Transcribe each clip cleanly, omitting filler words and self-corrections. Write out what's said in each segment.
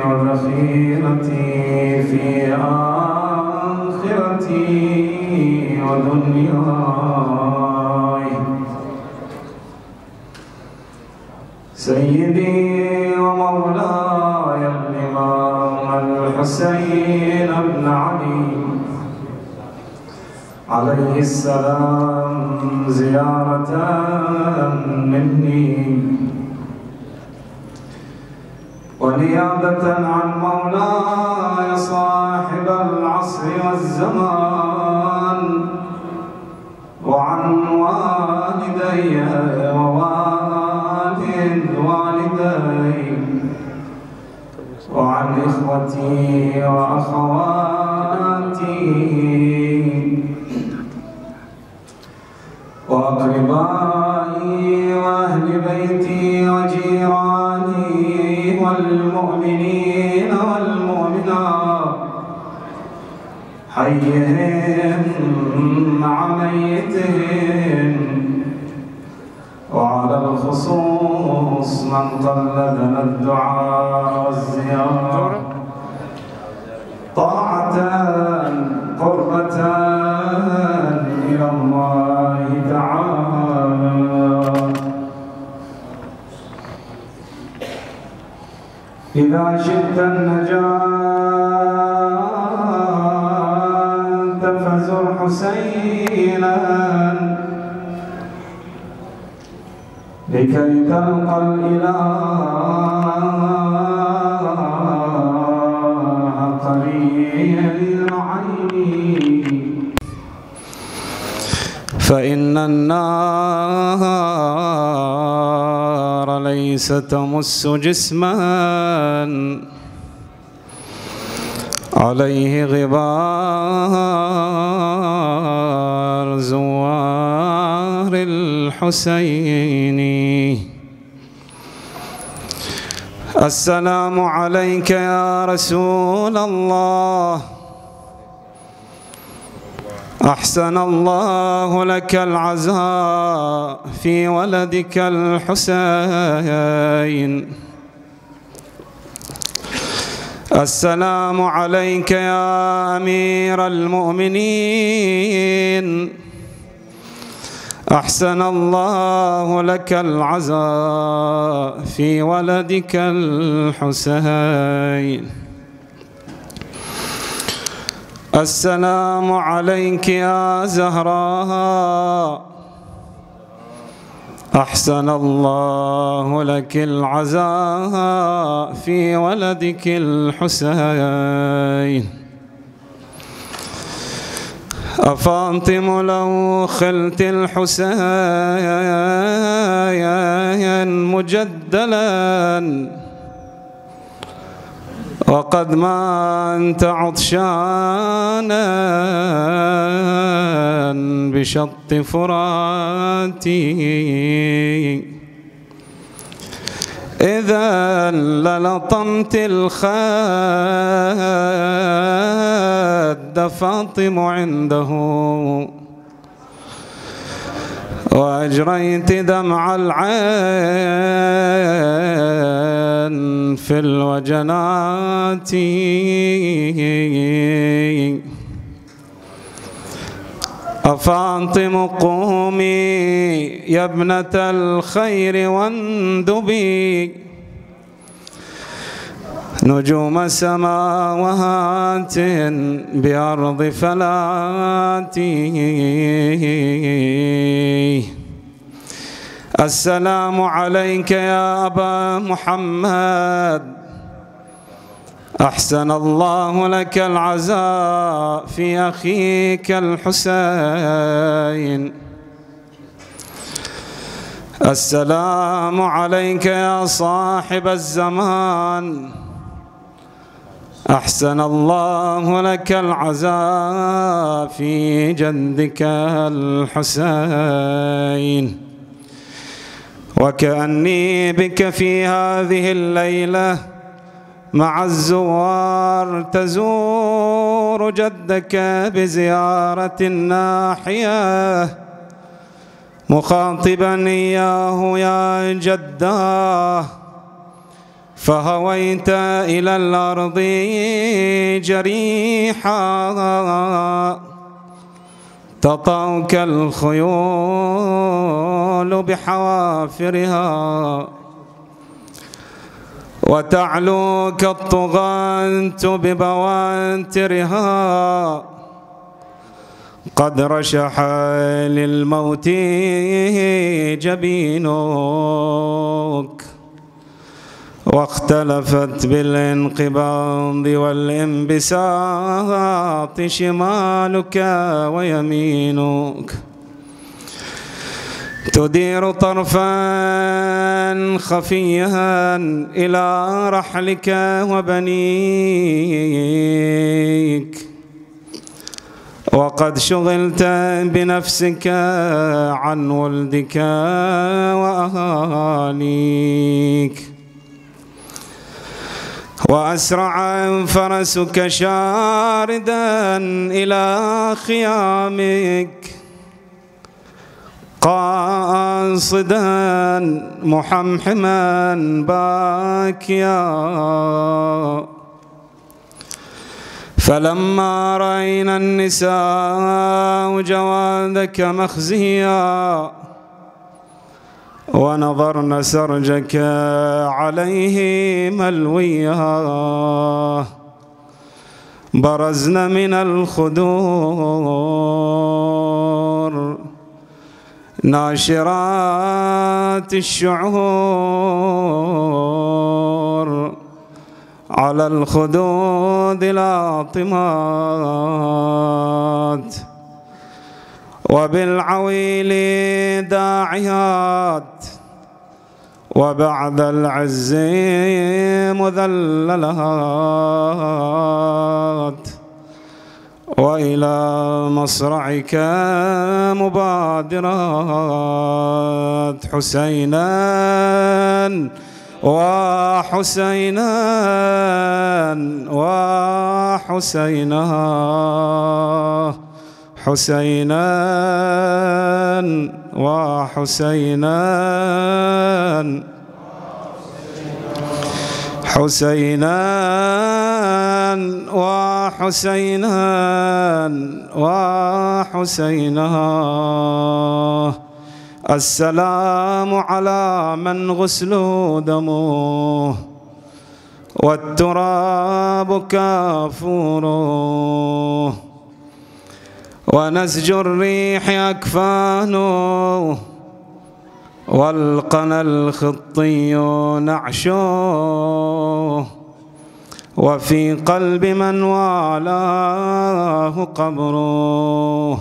وذخيرتي في آخرتي ودنياي. سيدي ومولاي الإمام الحسين بن علي عليه السلام زيارة مني ونيابة عن مولاي صاحب العصر والزمان وعن والدي ووالد والدي وعن إخوتي وأخواتي وأقربائي وأهل بيتي وجيراني والمؤمنين والمؤمنات حيهم مع ميتهم، وعلى الخصوص من قلدنا الدعاء والزيارة طاعة قربة إلى الله تعالى. إذا شئت النجاة فزر حسينا لكي تلقى الإله قرير عيني، فإن النار ليس تمس جسما عليه غبار زوار الحسين. السلام عليك يا رسول الله، أحسن الله لك العزاء في ولدك الحسين. السلام عليك يا أمير المؤمنين، أحسن الله لك العزاء في ولدك الحسين. السلام عليك يا زهراء، أحسن الله لك العزاء في ولدك الحسين. أفاطم لو خلت الحسين مجدلا وقد ما أنت عطشانا بشط فراتي، إذا للطمت الخد فاطم عنده وأجريت دمع العين في الوجنات. أفاطم قومي يا ابنة الخير واندبي نجوم سماوات بأرض فلاتي. السلام عليك يا أبا محمد، أحسن الله لك العزاء في أخيك الحسين. السلام عليك يا صاحب الزمان، أحسن الله لك العزاء في جدك الحسين. وكأني بك في هذه الليلة مع الزوار تزور جدك بزيارة ناحية مخاطبا إياه يا جداه فهويت إلى الأرض جريحا تطأك الخيول بحوافرها وتعلوك الطغاة ببواترها قد رشح للموت جبينك واختلفت بالانقباض والانبساط شمالك ويمينك تدير طرفا خفيا إلى رحلك وبنيك وقد شغلت بنفسك عن ولدك وأهاليك وأسرع فرسك شاردا إلى خيامك قاصدا محمحما باكيا فلما رأينا النساء جوادك مخزيا ونظرن سرجك عليه ملويا برزن من الخدور ناشرات الشعور على الخدود لاطمات وبالعويل داعيات وبعد العز مذللات وإلى مصرعك مبادرات حسينا وحسينا وحسينا حسينا وحسينا حسينا وحسينا وحسينا السلام على من غسل دمه والتراب كافوره ونسج الريح أكفانه والقنا الخطي نعشه وفي قلب من والاه قبره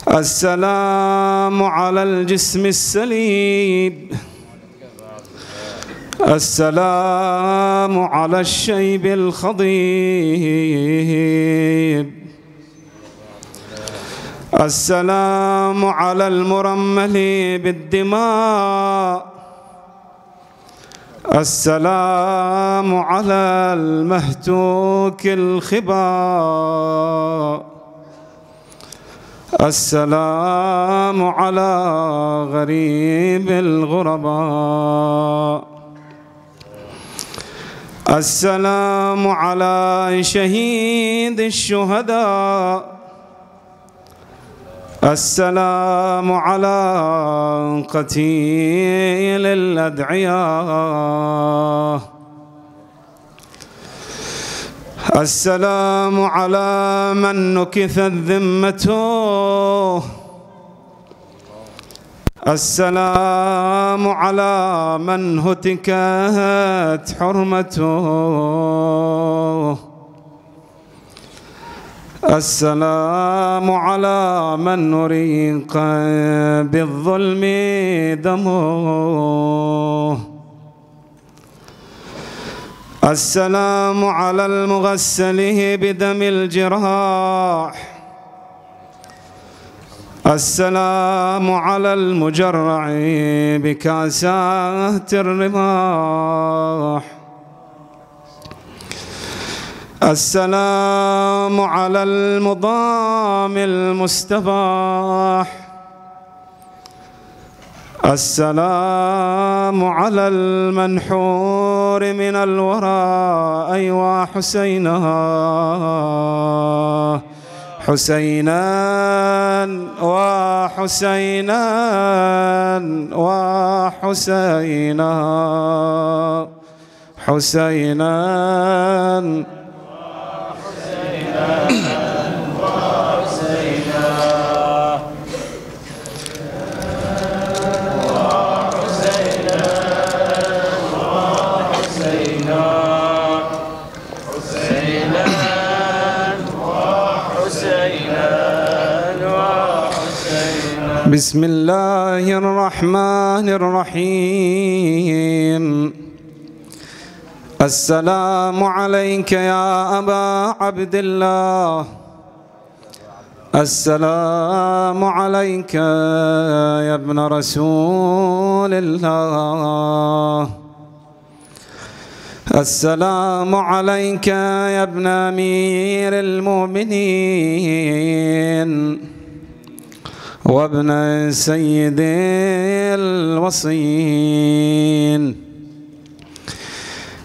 السلام على الجسم السليب السلام على الشيب الخضيب السلام على المرمل بالدماء السلام على المهتوك الخباء السلام على غريب الغرباء السلام على شهيد الشهداء السلام على قتيل الأدعياء السلام على من نكثت ذمته السلام على من هتكت حرمته السلام على من نريق بالظلم دمه السلام على المغسل بدم الجراح السلام على المجرع بكاسات الرماح السلام على المضام المستباح السلام على المنحور من الورى أيوا حسينا حسينا وحسينا وحسينا حسينا بسم الله الرحمن الرحيم. السلام عليك يا أبا عبد الله، السلام عليك يا ابن رسول الله، السلام عليك يا ابن أمير المؤمنين وابن سيد الوصيين،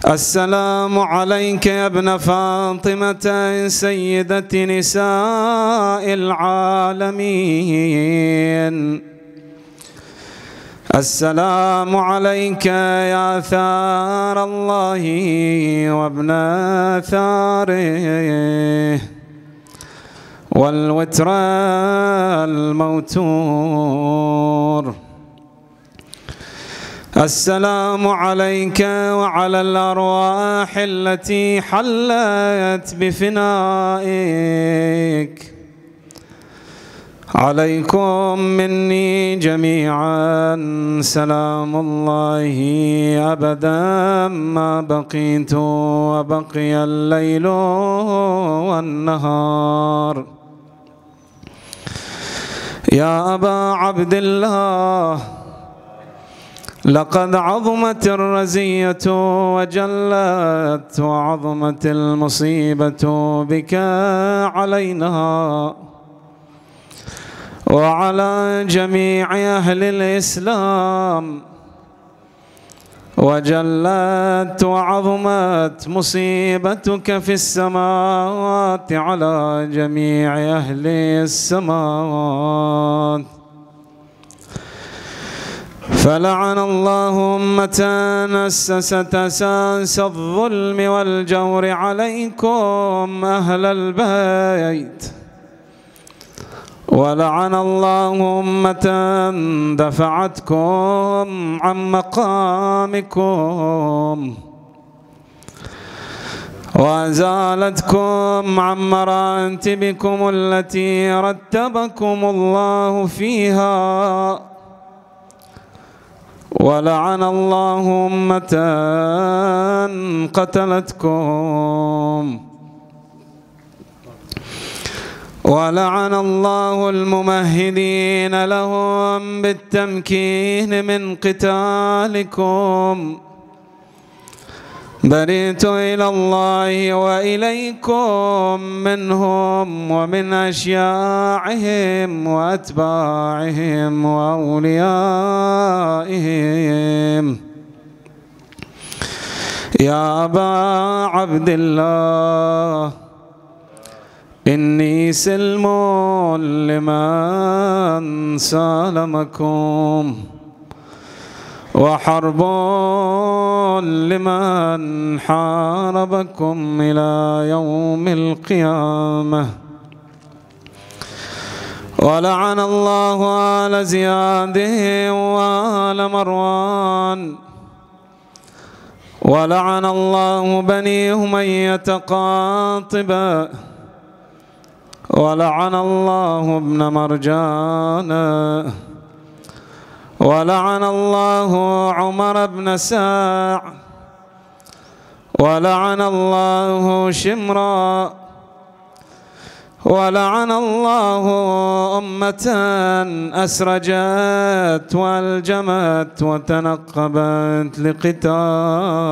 السلام عليك يا ابن فاطمة سيدة نساء العالمين، السلام عليك يا ثار الله وابن ثاره والوتر الموتور، السلام عليك وعلى الأرواح التي حلت بفنائك، عليكم مني جميعا سلام الله أبدا ما بقيت وبقي الليل والنهار. يا أبا عبد الله، لقد عظمت الرزية وجلت وعظمت المصيبة بك علينا وعلى جميع أهل الإسلام، وجلت وعظمت مصيبتك في السماوات على جميع أهل السماوات، فلعن الله أمة أسست أساس الظلم والجور عليكم أهل البيت، ولعن الله أمة دفعتكم عن مقامكم وأزالتكم عن مراتبكم التي رتبكم الله فيها، ولعن الله أمة قتلتكم، ولعن الله الممهدين لهم بالتمكين من قتالكم. برئت إلى الله وإليكم منهم ومن أشياعهم وأتباعهم وأوليائهم. يا أبا عبد الله، إني سلم لمن سالمكم وحرب لمن حاربكم إلى يوم القيامة. ولعن الله آل زياد وآل مروان، ولعن الله بني أمية قاطبة، ولعن الله ابن مرجان، ولعن الله عمر بن ساع، ولعن الله شمرا، ولعن الله أمة أسرجت والجمت وتنقبت لقتالك.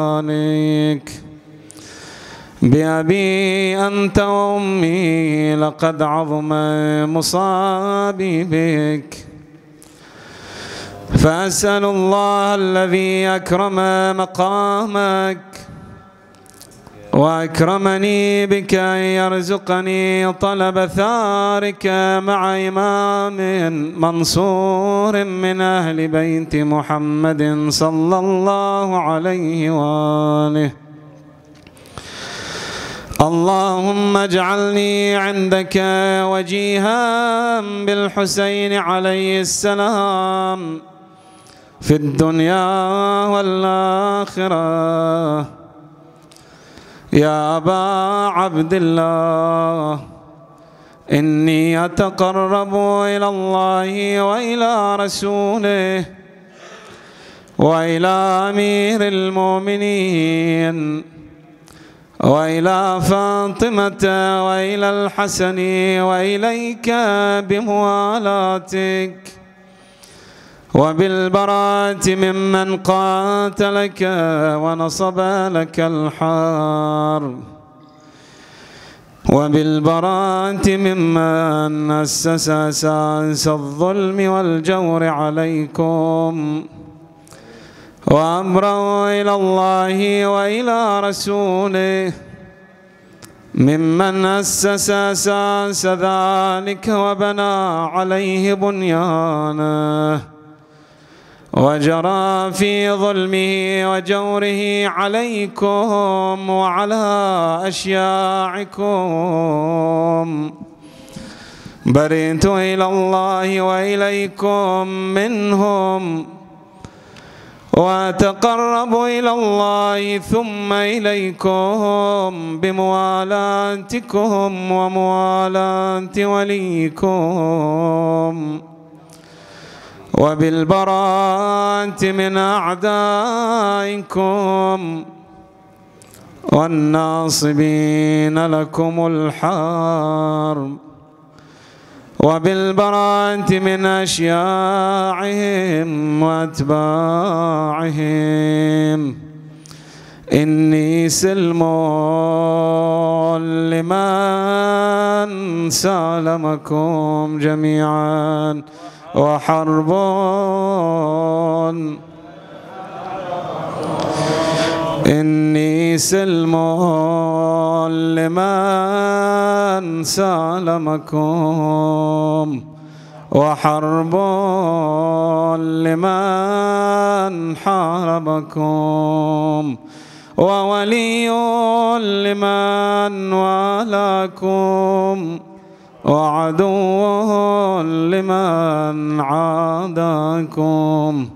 بأبي أنت وأمي لقد عظم مصابي بك، فأسأل الله الذي أكرم مقامك وأكرمني بك أن يرزقني طلب ثارك مع إمام منصور من أهل بيت محمد صلى الله عليه وآله. اللهم اجعلني عندك وجيها بالحسين عليه السلام في الدنيا والآخرة. يا أبا عبد الله، إني أتقرب إلى الله وإلى رسوله وإلى أمير المؤمنين وإلى فاطمة وإلى الحسن وإليك بموالاتك وبالبراءة ممن قاتلك ونصب لك الحرب، وبالبراءة ممن أسس أساس الظلم والجور عليكم، وأبرأ إلى الله وإلى رسوله ممن أسس أساس ذلك وبنى عليه بنيانه وجرى في ظلمه وجوره عليكم وعلى أشياعكم. برئت إلى الله وإليكم منهم، وأتقرب إلى الله ثم إليكم بموالاتكم وموالاة وليكم، وبالبراءة من أعدائكم والناصبين لكم الحرب، وبالبراءة من أشياعهم وأتباعهم. إني سلم لمن سالمكم جميعا وحرب إني سلم لمن سالمكم وحرب لمن حاربكم، وولي لمن والاكم وعدو لمن عاداكم.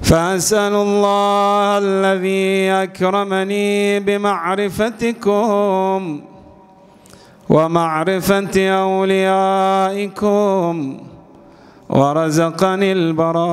فأسأل الله الذي أكرمني بمعرفتكم ومعرفة أوليائكم ورزقني البراءة